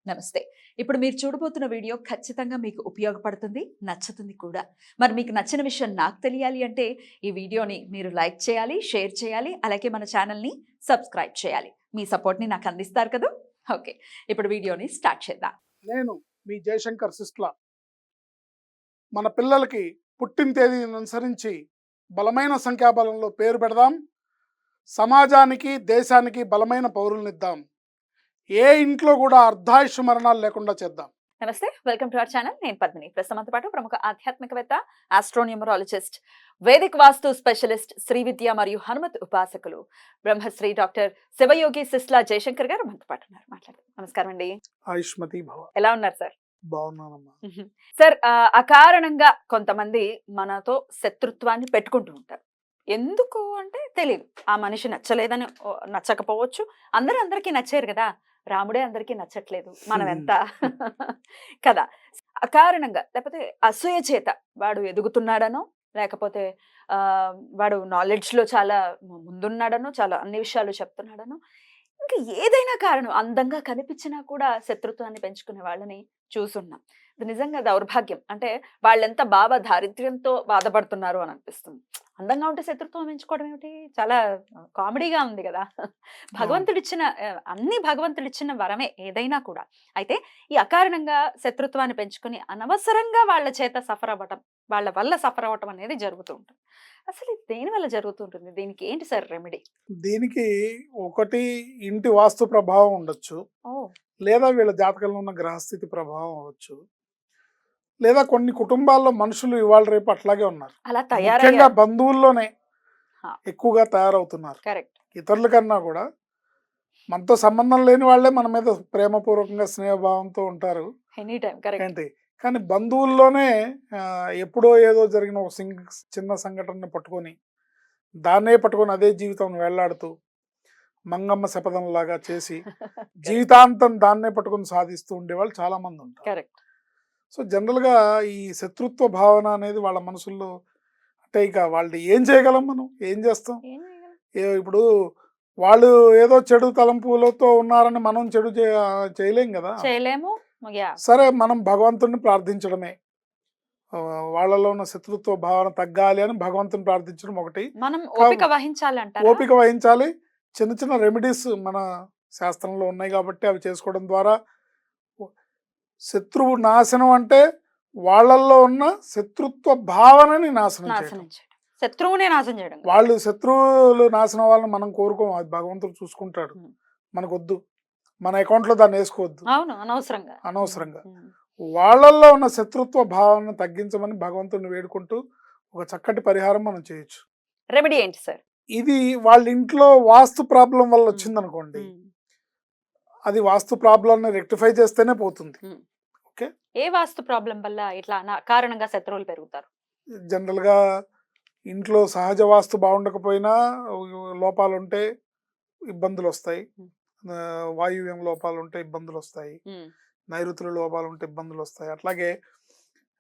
నమస్తే. ఇప్పుడు మీరు చూడబోతున్న వీడియో ఖచ్చితంగా మీకు ఉపయోగపడుతుంది, నచ్చుతుంది కూడా. మరి మీకు నచ్చిన విషయం నాకు తెలియాలి అంటే ఈ వీడియోని మీరు లైక్ చేయాలి, షేర్ చేయాలి, అలాగే మన ఛానల్‌ని సబ్స్క్రైబ్ చేయాలి. మీ సపోర్ట్‌ని నాకు అందిస్తారు కదూ! ఓకే. ఇప్పుడు వీడియోని స్టార్ట్ చేద్దాం. నేను మీ జయశంకర్ సిస్ట్ల. మన పిల్లలకి పుట్టిన తేదీని అనుసరించి బలమైన సంఖ్యాబలంలో పేరు పెడదాం. సమాజానికి దేశానికి బలమైన పౌరులనిద్దాం. ఏ ఇంట్లో కూడా అర్ధాయుష్ మరణాలు లేకుండా చేద్దాం. నమస్తే. Welcome to our channel. నేను పద్మిని. ప్రస్తుతంతో పాటు ప్రముఖ ఆధ్యాత్మికవేత్త, ఆస్ట్రోన్యూమరాలజిస్ట్, వేదిక్ వాస్తు స్పెషలిస్ట్, శ్రీ విద్య మరియు హనుమత్ ఉపాసకులు, బ్రహ్మశ్రీ డాక్టర్ శివయోగి సిస్లా జయశంకర్ గారు మనతో పాటు ఉన్నారు. మాట్లాడదాం. నమస్కారం అండి. ఆయుష్మతి భవ. ఎలా ఉన్నారు సార్? బాగున్నానమ్మా. సార్, అకారణంగా కొంతమంది మనతో శత్రుత్వాన్ని పెట్టుకుంటూ ఉంటారు. ఎందుకు అంటే తెలియదు. ఆ మనిషి నచ్చలేదని నచ్చకపోవచ్చు. అందరికీ నచ్చారు కదా. రాముడే అందరికీ నచ్చట్లేదు. మనం ఎంత కదా. అకారణంగా లేకపోతే అసూయ చేత వాడు ఎదుగుతున్నాడనో, లేకపోతే వాడు నాలెడ్జ్లో చాలా ముందున్నాడనో, చాలా అన్ని విషయాలు చెప్తున్నాడనో, ఇంకా ఏదైనా కారణం అందంగా కనిపించినా కూడా శత్రుత్వాన్ని పెంచుకునే వాళ్ళని చూసున్నాం. ఇది నిజంగా దౌర్భాగ్యం. అంటే వాళ్ళెంత దారిద్ర్యంతో బాధపడుతున్నారు అని అనిపిస్తుంది. అందంగా ఉంటే శత్రుత్వం పెంచుకోవడం ఏమిటి? చాలా కామెడీగా ఉంది కదా. భగవంతుడిచ్చిన అన్ని భగవంతుడిచ్చిన వరమే ఏదైనా కూడా. అయితే ఈ అకారణంగా శత్రుత్వాన్ని పెంచుకొని అనవసరంగా వాళ్ళ చేత సఫర్ అవ్వటం, వాళ్ళ వల్ల సఫర్ అవ్వటం అనేది జరుగుతూ ఉంటుంది. అసలు ఇది దేని వల్ల జరుగుతూ ఉంటుంది? దీనికి ఏంటి సార్ రెమెడీ? దీనికి ఒకటి ఇంటి వాస్తు ప్రభావం ఉండొచ్చు, లేదా వీళ్ళ జాతకంలో ఉన్న గ్రహస్థితి ప్రభావం అవ్వచ్చు, లేదా కొన్ని కుటుంబాల్లో మనుషులు ఇవాళ రేపు అట్లాగే ఉన్నారు. అలా ముఖ్యంగా బంధువుల్లోనే ఎక్కువగా తయారవుతున్నారు. కరెక్ట్. ఇతరుల కన్నా కూడా మనతో సంబంధం లేని వాళ్ళే మన మీద ప్రేమపూర్వకంగా స్నేహభావంతో ఉంటారు. Any time. కరెక్ట్. ఏంటి కానీ బంధువుల్లోనే ఎప్పుడో ఏదో జరిగిన ఒక చిన్న సంఘటనని పట్టుకొని దాన్నే పట్టుకొని అదే జీవితం వేళ్లాడుతూ మంగమ్మ శపథంలాగా చేసి జీవితాంతం దాన్నే పట్టుకొని సాధిస్తూ ఉండేవాళ్ళు చాలా మంది ఉంటారు. కరెక్ట్. సో జనరల్గా ఈ శత్రుత్వ భావన అనేది వాళ్ళ మనసుల్లో, అంటే ఇక వాళ్ళు ఏం చేయగలం, మనం ఏం చేస్తాం? ఇప్పుడు వాళ్ళు ఏదో చెడు తలంపులతో ఉన్నారని మనం చెడు చేయలేం కదా. చేయలేము. సరే, మనం భగవంతుడిని ప్రార్థించడమే. వాళ్ళలో ఉన్న శత్రుత్వ భావన తగ్గాలి అని భగవంతుని ప్రార్థించడం ఒకటి. మనం ఓపిక వహించాలి అంటారా? ఓపిక వహించాలి. చిన్న చిన్న రెమెడీస్ మన శాస్త్రంలో ఉన్నాయి కాబట్టి అవి చేసుకోవడం ద్వారా శత్రువు నాశనం అంటే వాళ్ళల్లో ఉన్న శత్రుత్వ భావనని నాశనం చేయడం. శత్రువునే నాశనం చేయడం. వాళ్ళు శత్రువులు నాశనం వాళ్ళని మనం కోరుకోం, అది భగవంతుడు చూసుకుంటాడు. మనకొద్దు, మన అకౌంట్లో దాన్ని వేసుకోవద్దు. అవును, అనవసరంగా. వాళ్ళల్లో ఉన్న శత్రుత్వ భావనను తగ్గించమని భగవంతుడిని వేడుకుంటూ ఒక చక్కటి పరిహారం మనం చేయొచ్చు. రెమెడీ ఏంటి సార్? ఇది వాళ్ళ ఇంట్లో వాస్తు ప్రాబ్లం వల్ల వచ్చిందనుకోండి, అది వాస్తు ప్రాబ్లం రెక్టిఫై చేస్తేనే పోతుంది. ఓకే. ఏ వాస్తు ప్రాబ్లం వల్ల ఇట్లా కారణంగా శత్రువులు పెరుగుతారు? జనరల్గా ఇంట్లో సహజ వాస్తు బాగుండకపోయినా లోపాలు ఉంటే ఇబ్బందులు వస్తాయి. వాయువ్యం లోపాలు ఉంటే ఇబ్బందులు వస్తాయి. నైరుతుల లోపాలు ఉంటే ఇబ్బందులు వస్తాయి. అట్లాగే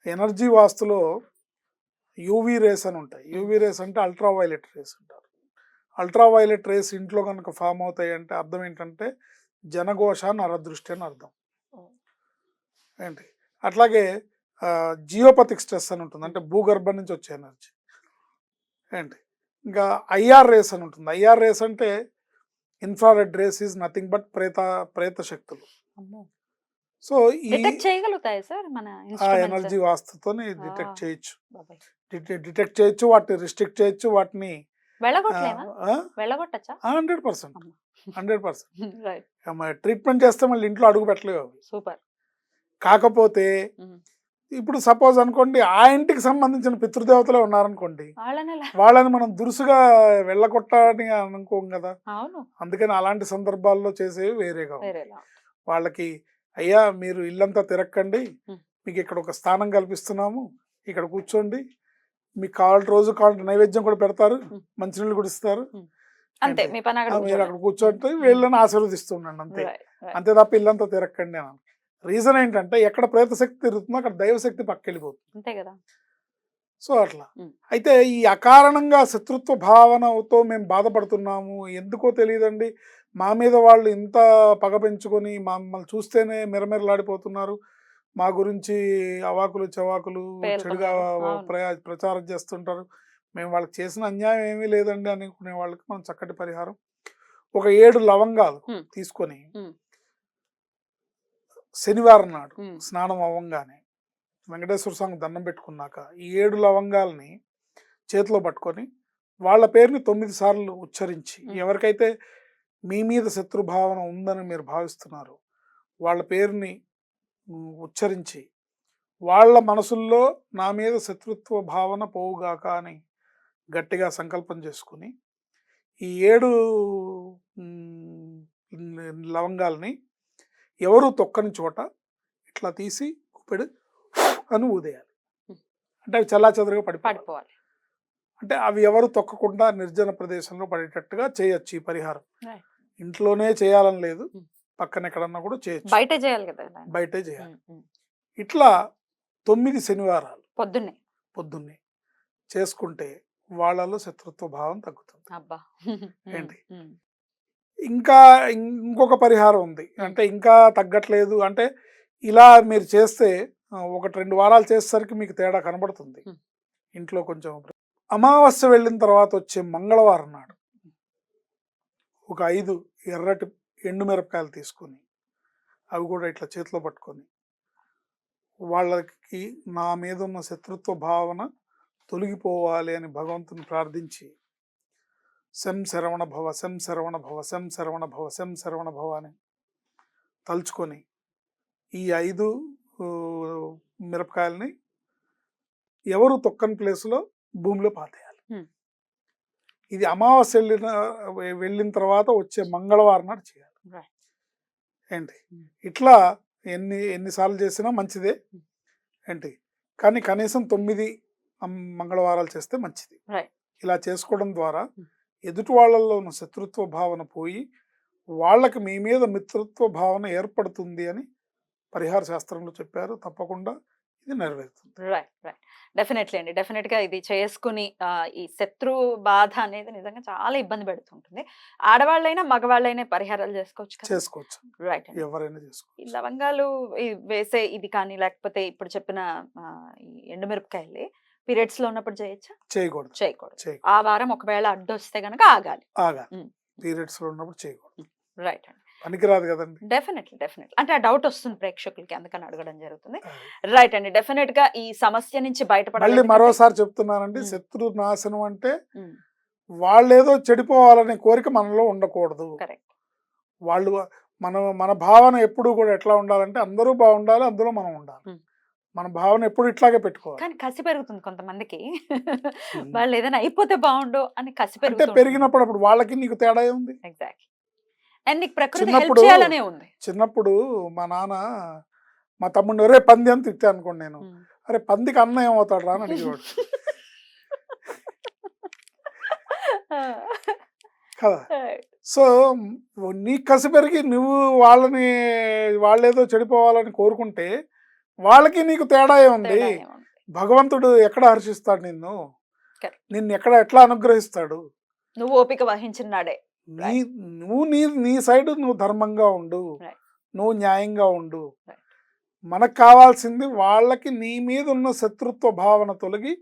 ఎనర్జీ వాస్తులో యూవీ రేస్ అని ఉంటాయి. యూవీ రేస్ అంటే అల్ట్రావైలెట్ రేస్ అంటారు. అల్ట్రావైలెట్ రేస్ ఇంట్లో కనుక ఫామ్ అవుతాయి అంటే అర్థం ఏంటంటే జనఘోష, నరదృష్టి అని అర్థం. ఏంటి అట్లాగే జియోపతిక్ స్ట్రెస్ అని ఉంటుంది, అంటే భూగర్భం నుంచి వచ్చే ఎనర్జీ. ఏంటి ఇంకా ఐఆర్ రేస్ అని ఉంటుంది. ఐఆర్ రేస్ అంటే infrared race is nothing but ప్రేత శక్తులు. సో ఈ చేయగలుగుతాయి సార్ మన ఎనర్జీ వాస్తుతో డిటెక్ట్ చేయొచ్చు, వాటిని రిస్ట్రిక్ట్ చేయొచ్చు, వాటిని 100% ట్రీట్మెంట్ చేస్తే మళ్ళీ ఇంట్లో అడుగు పెట్టలేవు. సూపర్. కాకపోతే ఇప్పుడు సపోజ్ అనుకోండి, ఆ ఇంటికి సంబంధించిన పితృదేవతలే ఉన్నారనుకోండి, వాళ్ళని మనం దురుసుగా వెళ్ళగొట్టని అనుకోం కదా. అందుకని అలాంటి సందర్భాల్లో చేసేవి వేరేగా. వాళ్ళకి అయ్యా మీరు ఇల్లంతా తిరక్కండి, మీకు ఇక్కడ ఒక స్థానం కల్పిస్తున్నాము, ఇక్కడ కూర్చోండి, మీకు రోజు కావాలంటే నైవేద్యం కూడా పెడతారు, మంచినీళ్ళు కూడా ఇస్తారు, అంతే మీరు అక్కడ కూర్చోండి, వీళ్ళని ఆశీర్వదిస్తున్నాండి, అంతే తప్ప ఇల్లంతా తిరక్కండి అని. రీజన్ ఏంటంటే ఎక్కడ ప్రేతశక్తి తిరుగుతుందో అక్కడ దైవశక్తి పక్కెళ్ళిపోతుంది. అంతే కదా. సో అట్లా అయితే ఈ అకారణంగా శత్రుత్వ భావనతో మేము బాధపడుతున్నాము, ఎందుకో తెలియదండి, మా మీద వాళ్ళు ఇంత పగ పెంచుకొని మమ్మల్ని చూస్తేనే మిరమిరలాడిపోతున్నారు, మా గురించి అవాకులు చవాకులు చెడుగా పేలుతున్నారు. అవును. ప్రచారం చేస్తుంటారు, మేము వాళ్ళకి చేసిన అన్యాయం ఏమీ లేదండి అనుకునే వాళ్ళకి మనం చక్కటి పరిహారం ఒక 7 లవంగాలు హ్మ్. తీసుకొని హ్మ్. శనివారం నాడు హ్మ్. స్నానం అవ్వంగానే వెంకటేశ్వర స్వామి దండం పెట్టుకున్నాక ఈ 7 లవంగాల్ని చేతిలో పట్టుకొని వాళ్ళ పేరుని 9 సార్లు ఉచ్చరించి, ఎవరికైతే మీ మీద శత్రుభావన ఉందని మీరు భావిస్తున్నారు వాళ్ళ పేరుని ఉచ్చరించి వాళ్ళ మనసుల్లో నా మీద శత్రుత్వ భావన పోవుగాక అని గట్టిగా సంకల్పం చేసుకుని ఈ 7 లవంగాల్ని ఎవరు తొక్కని చోట ఇట్లా తీసి గుప్పెడు అని ఊదేయాలి. అంటే అవి చల్లాచెదరుగా పడిపోవాలి. అంటే అవి ఎవరు తొక్కకుండా నిర్జన ప్రదేశంలో పడేటట్టుగా చేయొచ్చు ఈ పరిహారం. ఇంట్లోనే చేయాలని లేదు, పక్కన ఎక్కడన్నా కూడా చేయొచ్చు, బయట చేయాలి కదా. బయటే చేయాలి. ఇట్లా 9 శనివారాలు పొద్దున్నే చేసుకుంటే వాళ్ళలో శత్రుత్వ భావం తగ్గుతుంది. అబ్బా. ఏంటి ఇంకా ఇంకొక పరిహారం ఉంది, అంటే ఇంకా తగ్గట్లేదు అంటే ఇలా మీరు చేస్తే 1-2 వారాలు చేసేసరికి మీకు తేడా కనబడుతుంది. ఇంట్లో కొంచెం అమావాస్య వెళ్ళిన తర్వాత వచ్చే మంగళవారం నాడు ఒక 5 ఎర్రటి ఎండుమిరపకాయలు తీసుకొని అవి కూడా ఇట్లా చేతిలో పట్టుకొని వాళ్ళకి నా మీద ఉన్న శత్రుత్వ భావన తొలగిపోవాలి అని భగవంతుని ప్రార్థించి శం శరవణ భవ, శం శరవణ భవ, శం శరవణ భవ, శం శరవణ భవ అని తలుచుకొని ఈ 5 మిరపకాయలని ఎవరు తొక్కని ప్లేస్లో భూమిలో పాతేయాలి. ఇది అమావాస్య వెళ్ళిన తర్వాత వచ్చే మంగళవారం నాడు చేయాలి. ఏంటి ఇట్లా ఎన్నిసార్లు చేసినా మంచిదే ఏంటి, కానీ కనీసం 9 మంగళవారాలు చేస్తే మంచిది. ఇలా చేసుకోవడం ద్వారా ఎదుటి వాళ్ళల్లో ఉన్న శత్రుత్వ భావన పోయి వాళ్ళకి మీ మీద మిత్రత్వ భావన ఏర్పడుతుంది అని పరిహార శాస్త్రంలో చెప్పారు. తప్పకుండా ఇది నెరవేరుతుంది. డెఫినెట్లీ అండి. డెఫినెట్గా ఇది చేసుకుని ఈ శత్రు బాధ అనేది నిజంగా చాలా ఇబ్బంది పెడుతుంటుంది. ఆడవాళ్ళైనా మగవాళ్ళైనా పరిహారాలు చేసుకోవచ్చు. రైట్. ఎవరైనా చేసుకోవచ్చు. ఈ లవంగాలు వేసే ఇది కానీ లేకపోతే ఇప్పుడు చెప్పిన ఈ ఎండుమిరపకాయలు పీరియడ్స్ లో ఉన్నప్పుడు చేయకూడదు. ఆ వారం ఒకవేళ అడ్డొస్తే గనక ఆగాలి. పీరియడ్స్ లో ఉన్నప్పుడు చేయకూడదు. రైట్ అండి. పనికిరాదు కదండి. డెఫినెట్లీ అంటే ఆ డౌట్ వస్తుంది ప్రేక్షకులకి, అందుకని అడగడం జరుగుతుంది. రైట్ అండి. డెఫినెట్ గా ఈ సమస్య నుంచి బయటపడాలి. మరోసారి చెప్తున్నానండి, శత్రు నాశనం అంటే వాళ్ళేదో చెడిపోవాలనే కోరిక మనలో ఉండకూడదు. వాళ్ళు మన భావన ఎప్పుడు కూడా ఎట్లా ఉండాలంటే అందరూ బాగుండాలి, అందులో మనం ఉండాలి. మన భావన ఎప్పుడు ఇట్లాగే పెట్టుకోవాలి. కానీ కసి పెరుగుతుంది కొంతమందికి, వాళ్ళు ఏదైనా అయిపోతే బాగుండు అని కసి పెరిగినప్పుడు అప్పుడు వాళ్ళకి నీకు తేడా ఉంది. ఎగ్జాక్ట్లీ. అండ్ నీకు ప్రకృతి హెల్ప్ చేయాలనే ఉంది. చిన్నప్పుడు మా నాన్న మా తమ్ముడిని ఒరే పంది అని తిట్టా అనుకోండి, నేను అరే పందికి అన్న ఏమవుతాడు రా అని అడిగేవాడు కదా. సో నీ కసి పెరిగి నువ్వు వాళ్ళేదో చెడిపోవాలని కోరుకుంటే వాళ్ళకి నీకు తేడా ఉంది. భగవంతుడు ఎక్కడ హర్షిస్తాడు నిన్ను ఎట్లా అనుగ్రహిస్తాడు? నువ్వు ఓపిక వహించినాడే. నువ్వు నీ సైడ్ నువ్వు ధర్మంగా ఉండు, నువ్వు న్యాయంగా ఉండు. మనకు కావాల్సింది వాళ్ళకి నీ మీద ఉన్న శత్రుత్వ భావన తొలగి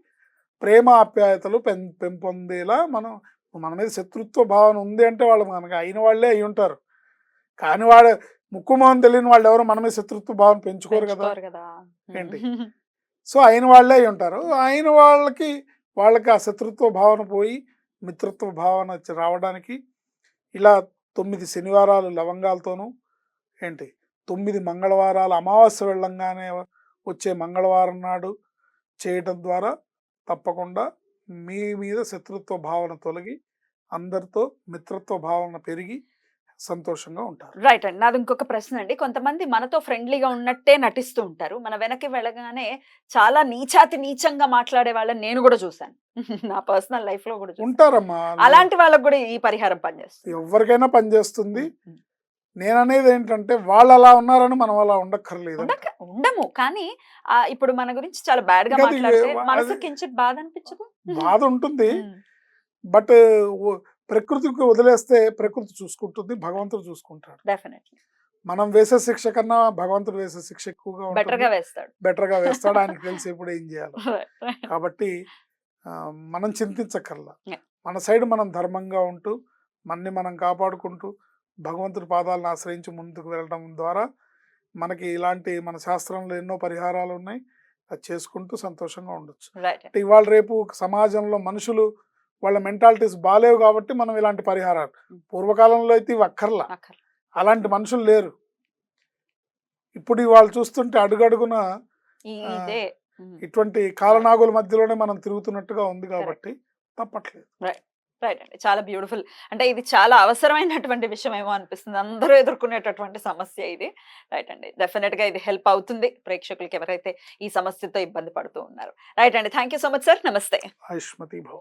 ప్రేమ ఆప్యాయతలు పెంపొందేలా. మన మీద శత్రుత్వ భావన ఉంది అంటే వాళ్ళు మనకి అయిన వాళ్ళే అయి ఉంటారు, కానీ వాడు ముక్కు మొహం తెలియని వాళ్ళు ఎవరు మన మీద శత్రుత్వ భావన పెంచుకోరు కదా. ఏంటి సో అయిన వాళ్ళే అయి ఉంటారు. అయిన వాళ్ళకి ఆ శత్రుత్వ భావన పోయి మిత్రత్వ భావన రావడానికి ఇలా 9 శనివారాలు లవంగాలతోనూ 9 మంగళవారాలు అమావాస్య వెళ్ళంగానే వచ్చే మంగళవారం నాడు చేయటం ద్వారా తప్పకుండా మీ మీద శత్రుత్వ భావన తొలగి అందరితో మిత్రత్వ భావన పెరిగి సంతోషంగా ఉంటారు. రైట్ అండి. నాది ఇంకొక ప్రశ్న అండి. కొంతమంది మనతో ఫ్రెండ్లీగా ఉన్నట్టే నటిస్తూ ఉంటారు, మన వెనక్కి వెళ్ళగానే చాలా నీచంగా మాట్లాడే వాళ్ళని నేను కూడా చూసాను. నా పర్సనల్ లైఫ్ లో కూడా ఉంటారమ్మా. అలాంటి వాళ్ళకి కూడా ఈ పరిహారం పనిచేస్తుంది. ఎవరికైనా పనిచేస్తుంది. నేననేది ఏంటంటే వాళ్ళు అలా ఉన్నారని మనం అలా ఉండము, కానీ ఇప్పుడు మన గురించి చాలా బ్యాడ్ గా మాట్లాడితే మనసు కించిత్ బాధ అనిపించదు? బాధ ఉంటుంది, బట్ ప్రకృతికి వదిలేస్తే ప్రకృతి చూసుకుంటుంది, భగవంతుడు చూసుకుంటాడు. డెఫినెట్లీ మనం వేసే శిక్ష కన్నా భగవంతుడు వేసే శిక్ష ఎక్కువగా బెటర్ ఉంటుంది, గా వేస్తాడు. బెటర్ గా వేస్తాడు. ఆయనకు తెలిసి ఎప్పుడు ఏం చేయాలో. Right. కాబట్టి మనం చింతించక్కర్లా. Yeah. మన సైడ్ మనం ధర్మంగా ఉంటూ మనని మనం కాపాడుకుంటూ భగవంతుడి పాదాలను ఆశ్రయించి ముందుకు వెళ్ళడం ద్వారా మనకి ఇలాంటి మన శాస్త్రంలో ఎన్నో పరిహారాలు ఉన్నాయి, అది చేసుకుంటూ సంతోషంగా ఉండొచ్చు. Right. అంటే ఇవాళ రేపు సమాజంలో మనుషులు వాళ్ళ మెంటాలిటీస్ బాలేవు కాబట్టి మనం ఇలాంటి పరిహారాలు, పూర్వకాలంలో అయితే ఇవి అక్కర్లా, అక్కర్లేదు. అలాంటి మనుషులు లేరు. ఇప్పుడు ఇవాళ చూస్తుంటే అడుగడుగున ఇదే ఇటువంటి కాలనాగుల మధ్యలోనే మనం తిరుగుతున్నట్టుగా ఉంది కాబట్టి తప్పట్లేదు. రైట్ అండి, చాలా బ్యూటిఫుల్. అంటే ఇది చాలా అవసరమైనటువంటి విషయం ఏమో అనిపిస్తుంది, అందరూ ఎదుర్కొనేటటువంటి సమస్య ఇది. రైట్ అండి, డెఫినెట్ గా ఇది హెల్ప్ అవుతుంది ప్రేక్షకులకి ఎవరైతే ఈ సమస్యతో ఇబ్బంది పడుతూ ఉన్నారు. రైట్ అండి, thank you so much sir, నమస్తే. ఆయుష్మతి భవ.